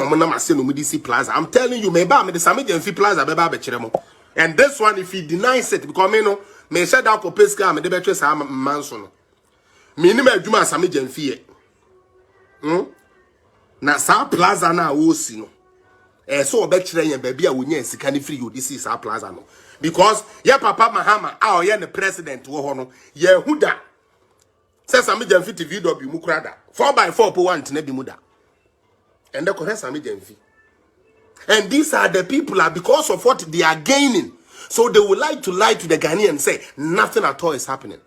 mona mase no mudisi Plaza. I'm telling you, me ba me the Sammy Gyamfi Plaza beba be chiremo. And this one, if he denies it, because me no, me said that for Pesca, me de betre sa manso. Me ni me juma Sammy Gyamfi. Na sa Plaza na osi no. So obekire yen baby a wonya sika ni free you this is sa Plaza no. Because ya papa Mahama, ah ye the president wo ho no. Ye huda. Say Sammy Gyamfi TV do bi mu krada. 4x4 po want na bi mu da. And the correct Sammy Gyamfi. And these are the people are because of what they are gaining. So they would like to lie to the Ghanaians and say nothing at all is happening.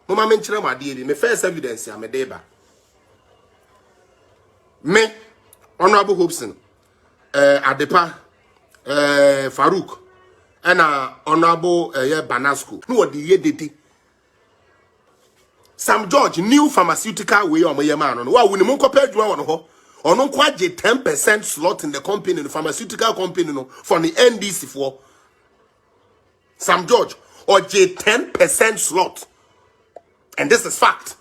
Mama mention my dear, my first evidence I'm a deba. Me, Honorable Hobson, Adepa, Farouk, and Honorable Banasco. No, the year did Sam George, new pharmaceutical way on my man. Well, when you compare to one of or no quite 10% slot in the company, the pharmaceutical company, no, from the NDC for Sam George, or 10% slot. And this is fact.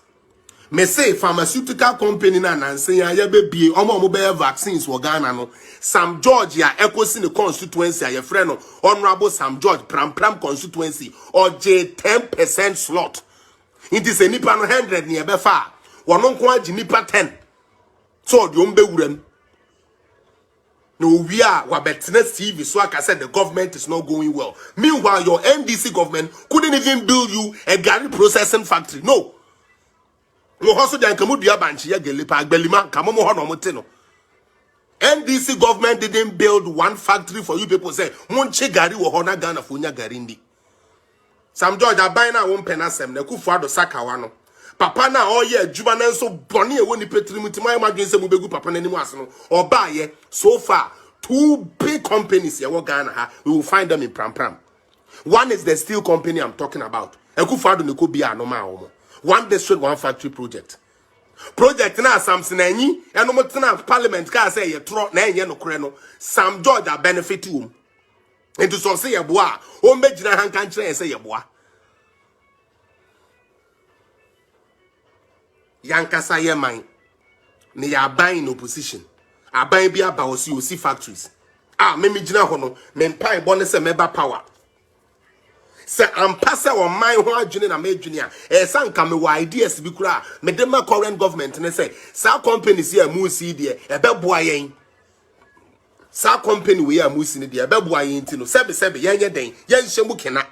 Me say pharmaceutical company na say ya be mobile vaccines for Ghana no. Sam George ya echoes in the constituency ya friend no Honorable Sam George Pram constituency or 10% slot. It is a nipa no 100 ni ebe fa. Wono nko agi nipa 10. So the umbe wurem. No, we are Wabetine TV, so like I said, the government is not going well. Meanwhile, your NDC government couldn't even build you a Gary processing factory. No. No, also the Ankamudia Banchi, Gelipa, Belima, Kamomo Honomoteno. NDC government didn't build one factory for you people say, Monche Gary or Hona Ghana Funya Garindi. Sam George, I buy now 1 penasem, the Kufado Sakawano. Papa na all year Jubanan so bonny when you pay to my emergency mubegu papa anymore or buy so far 2 big companies here Ghana we will find them in Pram. One is the steel company I'm talking about. Ekufado ne ko bia no ma omo. One district one factory project. Project na Samson anyi eno motena parliament ka say ye tro na enye no kure no Sam George a benefit you. Into so say ye boa o megina hankan kire say ye boa. Yankasa ye man ne ya ban in opposition aban bi aba osi factories me gina ho no me mpan bo ne se meba power se ampase o man ho adwene na me adwene a sanka me wa ideas bi kura me de ma current government ne say sa companies here mu si de e be boa yen sa company we are mu si ne de e be boa yen ti no sebe yen ye den yen hyemu kena.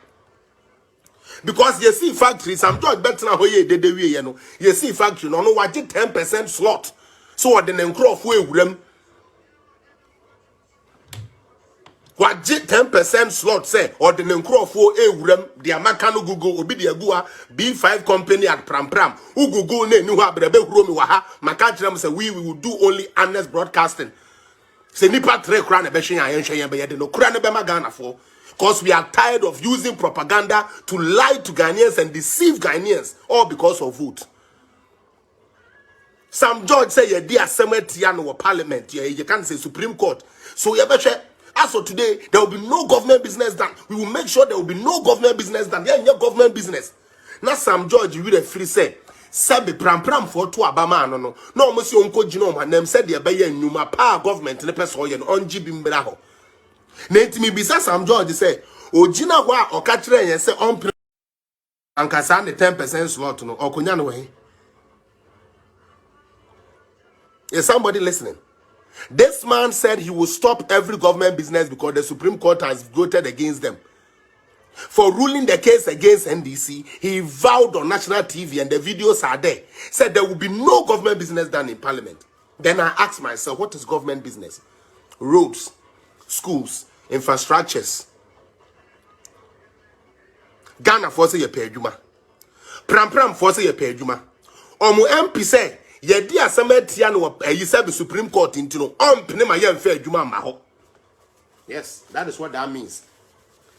Because you see factories, Sam George better now ye de we ye no. You see factory no what 10% slot. So what the crop we wurem. What 10% slot say or the crop for e wurem the Amakano Google obi the agua B5 company at Pram. Who Google ne nu ha brebe huro mi wa ha. Maka say we will do only honest broadcasting. Say nipa 3 kra na be hwen ayen hwen be ye de no kra ne be ma Ghana for. Because we are tired of using propaganda to lie to Ghanaians and deceive Ghanaians, all because of vote. Sam George say ye dear Semetiano or Parliament, you can't say Supreme Court. So you better as of today, there will be no government business done. We will make sure there will be no government business done. There no government business. Now Sam George, you will free say, Sabi pram for 2 abama no. No, Monsieur Uncle Genome and them said they be numa power government in the person on Jibimbraho. Neti mi bisa Sam George say ojina wa okachire yen say on ankasa ne 10% slot no okonya no we. Is somebody listening? This man said he will stop every government business because the Supreme Court has voted against them. For ruling the case against NDC, he vowed on national TV and the videos are there. Said there will be no government business done in Parliament. Then I asked myself, what is government business? Roads, schools, infrastructures. Ghana force ye pay juma. Pram force ye pay juma. Omu MP say ye di aseme tia no you said the Supreme Court intino ompene ma ye mfa juma ma ho. Yes, that is what that means.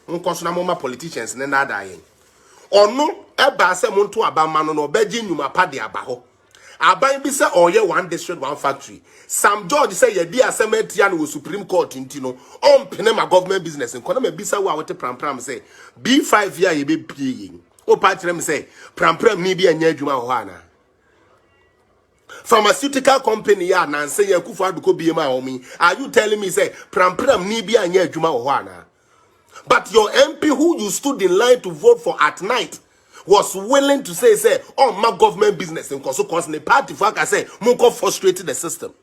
Unko so na mama politicians ne na da yen. Ono eba se monto abama no no beji nyuma pa de aba ho. Aban bi say oye one district one factory. Sam George say ye di aseme tia no Supreme Court intino ompene ma government business nko na me bisa wa wote pram say B5 ya ye be pie yin. O pa kire me say pram ni bi anya adwuma ho ana. Pharmaceutical company ya na say ya kufu adu ko biema omi. Are you telling me say pram ni bi anya adwuma wo ana? But your MP who you stood in line to vote for at night was willing to say oh my government business in cause the party for can say munko frustrated the system.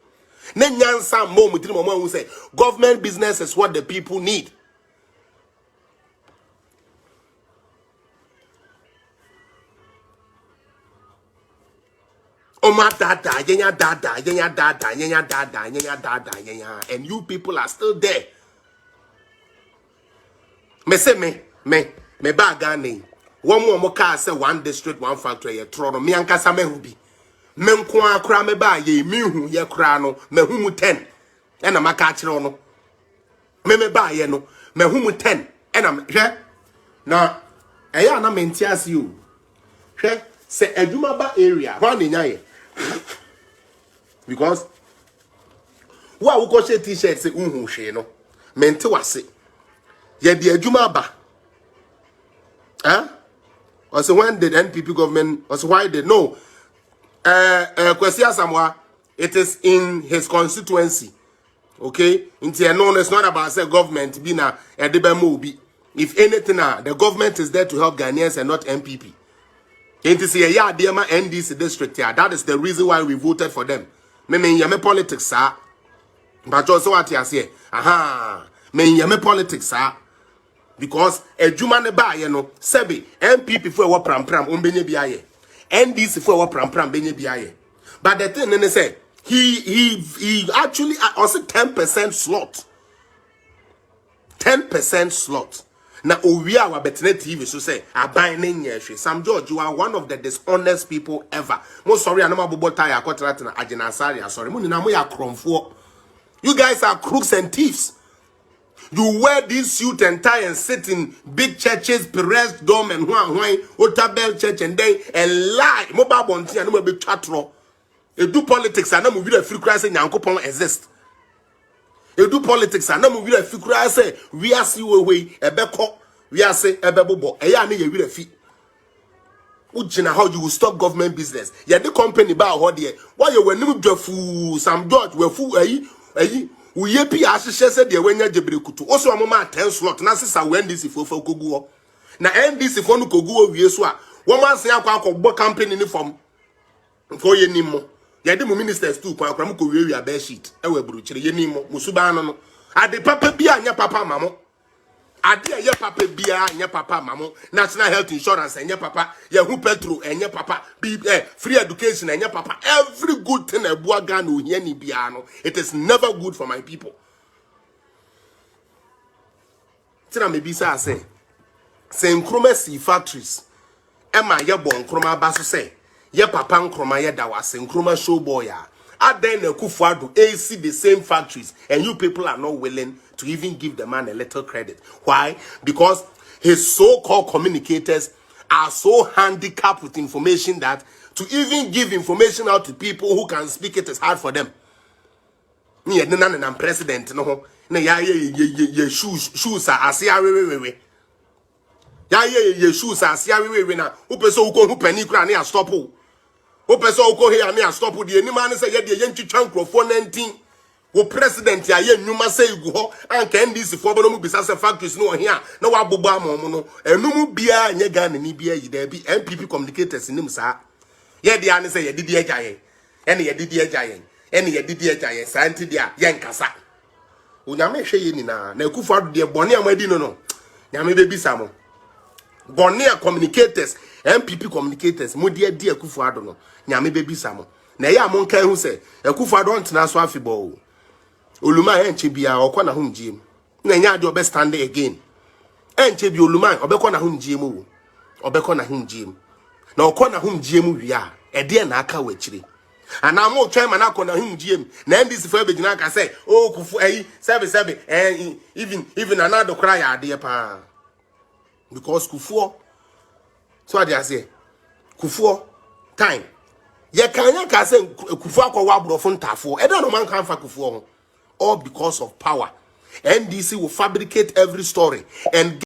Ne nyansa mo mutiri mo who say government business is what the people need. Oma dada, yenya dada, yenya dada, yenya dada, yenya dada, yenya, and you people are still there. Me say me bagani. One more car say one district, one factory, ye trono, me ankasa me hubi. Me nko akra me ba ye mi hu ye kra no, me hu mu 10. Ena maka kire no. Me ba ye no, me hu mu 10. Ena hwe. Na eya na menti as you. Hwe se adwuma ba area, hwan ne nya ye. Because wa wo ko she t-shirt se unhu hwe no. Menti wase. Ye di adwuma ba. Huh? Also, when did NPP government, also why did no? Kwesia Samwa, it is in his constituency. Okay? No, it's not about say government be na edebe. If anything, the government is there to help Ghanaians and not NPP. Yeah, dear my NDC district here. That is the reason why we voted for them. Me yame politics, sir. But also what you say, aha, me yame politics, sir. Because a Jumane ba ye no sebi NPP for what pram umbenye biaye NDC for what pram benye biaye. But the thing they say he actually also 10% slot. 10% slot. Now we are betting TV so say abaning yeshe. Sam George, you are one of the dishonest people ever. Most sorry, I'm about tire contract na Ajinasari. Sorry, you guys are crooks and thieves. You wear this suit and tie and sit in big churches, Perez Dome and Otabel Church and day and lie. Mobile bonti and no be chatro. You do politics and no move the free Christ and Yankopon exist. You do politics and no move the free Christ say we are see way a beko we are say a bebo. A ya you will feet. Ujina how you will stop government business. Ya the company ba ho there. Why you were no fool Sam George we fool we yepi asese se de wanya jebrekutu oso amoma 10 slot na sesa NDC fo koguo na NDC fo no koguo wie so a wo ma se akwa akogbo campaign ni form fo ye nimo ye de mo ministers too kwa akwa mo ko wie aba sheet e we buruchire ye nimo musuba no ade papa bia anya papa mamo ade ye papa bia anya papa mamo national health insurance anya papa ye hu petrol anya papa free education anya papa every good thing ebua Ghana ohia ni bia no it is never good for my people. Tina me bisa say nkroma si factories ema ye bon nkroma ba so say ye papa nkroma ye da wase nkroma show boy ya aden na Kufuado AC the same factories and you people are not willing to even give the man a little credit. Why? Because his so-called communicators are so handicapped with information that to even give information out to people who can speak it is hard for them. Yeah, I'm president no ye shoes are asia we yeah shoes are asia we na upeso uko hu pani kra na stop upeso uko here na stop the any man say ye de yentwitwa nkrofo 19 wo president ya ye nnuma say gu ho anka NDC fo bono mu bisa se factories no here na wa bobo amom no enum bia nya Ghana ni bia yi da bi NPP communicators nim sa ye de ane say ye didi ajaye ene ye didi ajaye ene ye didi ajaye santi dia ye nkasa onyame hwe ye ni na Kufuado de bone amadi no nyame be bisa mo bone communicators NPP communicators mo de adi Kufuado no nyame be bisa mo na ye amon kan hu say Kufuado ntena so afibọ Oluma enche bia okọ na humjiem na nya ade obe stand again enche bia oluma obekọ na humjiem o obekọ na humjiem na okọ na humjiem wi a ede na aka wachire ana mo twan ma na akọ na humjiem na NDC fo abegina aka say o kufu sebe even another cry ade pa because kufuo so ade ase kufuo time ye kanya ka say kufuo akọ abrofo ntafo ede no man kan fa kufuo ho all because of power. NDC will fabricate every story and